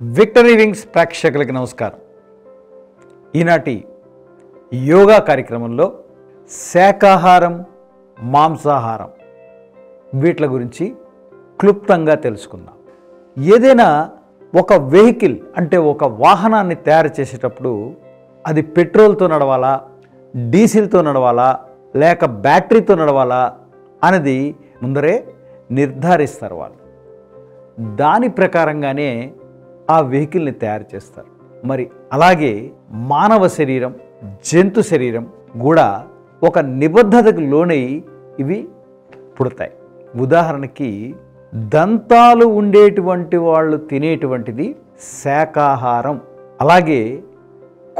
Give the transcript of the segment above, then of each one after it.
Victory wings ప్రేక్షకులకి నమస్కారం. ఈనాటి యోగా కార్యక్రమంలో శాకాహారం, మాంసాహారం వీటి గురించి క్లుప్తంగా తెలుసుకుందాం. ఏదైనా ఒక వెహికల్ అంటే ఒక వాహనాన్ని తయారు చేసేటప్పుడు అది పెట్రోల్తో నడవాలా, డీజిల్తో నడవాలా, లేక బ్యాటరీతో నడవాలా అనేది ముందరే నిర్ధారిస్తారు వాళ్ళు. దాని ప్రకారంగానే ఆ వెహికల్ని తయారు చేస్తారు. మరి అలాగే మానవ శరీరం, జంతు శరీరం కూడా ఒక నిబద్ధతకు లోనై ఇవి పుడతాయి. ఉదాహరణకి దంతాలు ఉండేటువంటి వాళ్ళు తినేటువంటిది శాకాహారం, అలాగే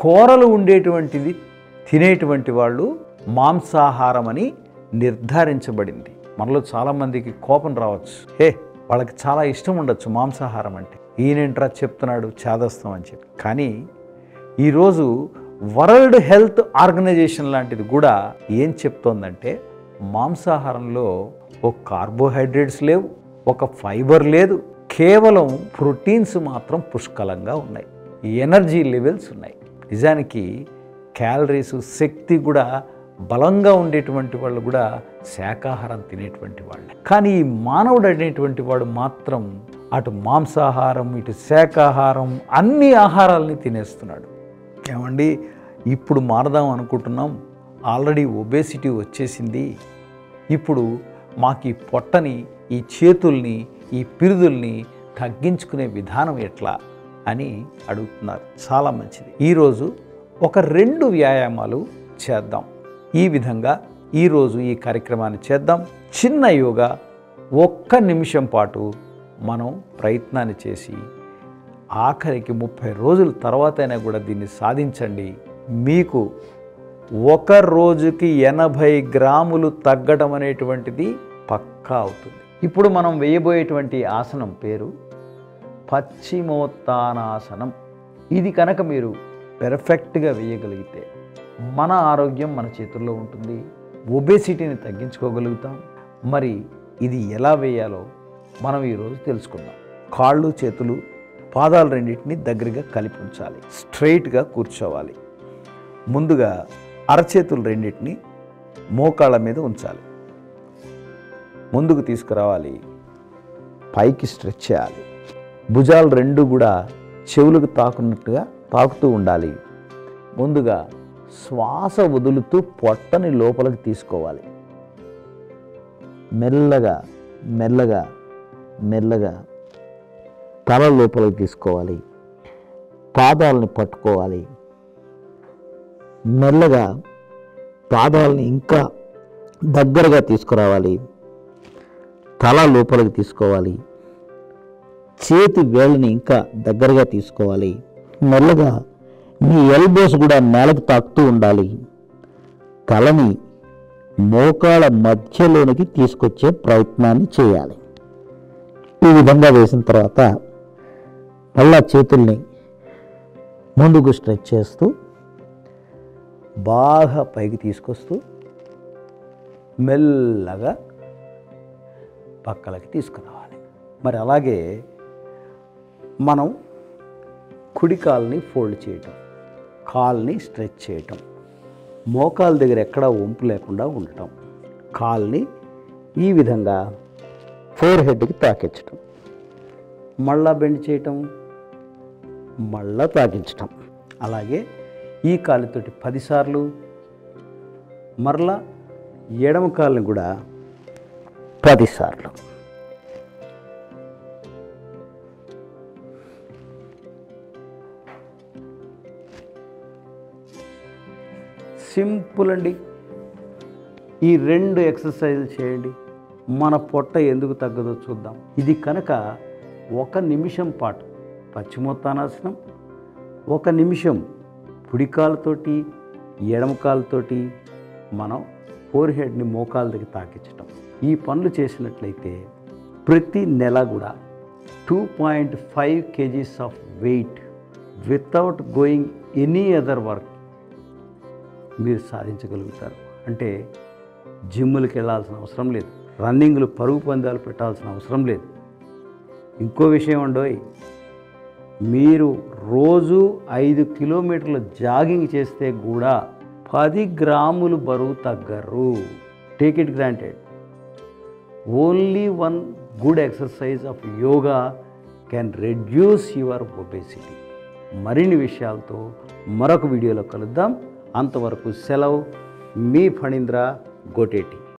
కూరలు ఉండేటువంటిది తినేటువంటి వాళ్ళు మాంసాహారం అని నిర్ధారించబడింది. మనలో చాలామందికి కోపం రావచ్చు, వాళ్ళకి చాలా ఇష్టం ఉండొచ్చు మాంసాహారం అంటే, ఈయనేంట్రా చెప్తున్నాడు చేదస్తాం అని చెప్పి. కానీ ఈరోజు వరల్డ్ హెల్త్ ఆర్గనైజేషన్ లాంటిది కూడా ఏం చెప్తోందంటే మాంసాహారంలో ఒక కార్బోహైడ్రేట్స్ లేవు, ఒక ఫైబర్ లేదు, కేవలం ప్రోటీన్స్ మాత్రం పుష్కలంగా ఉన్నాయి, ఎనర్జీ లెవెల్స్ ఉన్నాయి. నిజానికి క్యాలరీస్, శక్తి కూడా బలంగా ఉండేటువంటి వాళ్ళు కూడా శాకాహారం తినేటువంటి వాళ్ళే. కానీ ఈ మానవుడు అనేటువంటి వాడు మాత్రం అటు మాంసాహారం, ఇటు శాకాహారం అన్ని ఆహారాలని తినేస్తున్నాడు. ఏమండి, ఇప్పుడు మారదాం అనుకుంటున్నాం, ఆల్రెడీ ఒబేసిటీ వచ్చేసింది, ఇప్పుడు మాకు ఈ పొట్టని, ఈ చేతుల్ని, ఈ పిరుదుల్ని తగ్గించుకునే విధానం ఎట్లా అని అడుగుతున్నారు. చాలా మంచిది. ఈరోజు ఒక 2 వ్యాయామాలు చేద్దాం. ఈ విధంగా ఈరోజు ఈ కార్యక్రమాన్ని చేద్దాం. చిన్న యోగా, 1 నిమిషం పాటు మనం ప్రయత్నాన్ని చేసి ఆఖరికి 30 రోజుల తర్వాత అయినా కూడా దీన్ని సాధించండి. మీకు ఒక రోజుకి 80 గ్రాములు తగ్గడం అనేటువంటిది పక్కా అవుతుంది. ఇప్పుడు మనం వేయబోయేటువంటి ఆసనం పేరు పశ్చిమోత్తానాసనం. ఇది కనుక మీరు పెర్ఫెక్ట్గా వేయగలిగితే మన ఆరోగ్యం మన చేతుల్లో ఉంటుంది, ఒబేసిటీని తగ్గించుకోగలుగుతాం. మరి ఇది ఎలా వేయాలో మనం ఈరోజు తెలుసుకుందాం. కాళ్ళు, చేతులు, పాదాలు రెండింటిని దగ్గరగా కలిపి ఉంచాలి. స్ట్రైట్గా కూర్చోవాలి. ముందుగా అరచేతులు రెండింటిని మోకాళ్ళ మీద ఉంచాలి. ముందుకు తీసుకురావాలి, పైకి స్ట్రెచ్ చేయాలి. భుజాలు 2 కూడా చెవులకు తాకున్నట్టుగా తాకుతూ ఉండాలి. ముందుగా శ్వాస వదులుతూ పొట్టని లోపలికి తీసుకోవాలి. మెల్లగా మెల్లగా మెల్లగా తల లోపలికి తీసుకోవాలి. పాదాలని పట్టుకోవాలి. మెల్లగా పాదాలని ఇంకా దగ్గరగా తీసుకురావాలి. తల లోపలికి తీసుకోవాలి. చేతి వేళ్ళని ఇంకా దగ్గరగా తీసుకోవాలి. మెల్లగా మీ ఎల్బోస్ కూడా నేలకు తాకుతూ ఉండాలి. తలని మోకాళ్ళ మధ్యలోనికి తీసుకొచ్చే ప్రయత్నాన్ని చేయాలి. ఈ విధంగా వేసిన తర్వాత మళ్ళా చేతుల్ని ముందుకు స్ట్రెచ్ చేస్తూ బాగా పైకి తీసుకొస్తూ మెల్లగా పక్కలకి తీసుకురావాలి. మరి అలాగే మనం కుడి కాల్ని ఫోల్డ్ చేయటం, కాల్ని స్ట్రెచ్ చేయటం, మోకాల దగ్గర ఎక్కడా వంపు లేకుండా ఉండటం, కాల్ని ఈ విధంగా ఫోర్ హెడ్కి తాకించటం, మళ్ళా బెండ్ చేయటం, మళ్ళా తాకించటం. అలాగే ఈ కాలుతోటి 10 సార్లు, మరలా ఎడమ కాలుని కూడా 10 సార్లు. సింపుల్ అండి. ఈ 2 ఎక్సర్సైజులు చేయండి, మన పొట్ట ఎందుకు తగ్గదో చూద్దాం. ఇది కనుక 1 నిమిషం పాటు పశ్చిమోత్తానాసనం, 1 నిమిషం కుడికాలతోటి ఎడమకాలతోటి మనం ఫోర్ హెడ్ని మోకాల దగ్గర తాకించటం, ఈ పనులు చేసినట్లయితే ప్రతి నెల కూడా 2.5 kgs of weight without going any other work మీరు సాధించగలుగుతారు. అంటే జిమ్ములకు వెళ్ళాల్సిన అవసరం లేదు, రన్నింగ్లు, పరుగు పందాలు పెట్టాల్సిన అవసరం లేదు. ఇంకో విషయం అండోయ్, మీరు రోజు 5 కిలోమీటర్ల జాగింగ్ చేస్తే కూడా 10 గ్రాములు బరువు తగ్గరు. Take it granted. Only one good exercise of yoga can reduce your obesity. మరిన్ని విషయాలతో మరొక వీడియోలో కలుద్దాం. అంతవరకు సెలవు. మీ ఫణీంద్ర గోటేటి.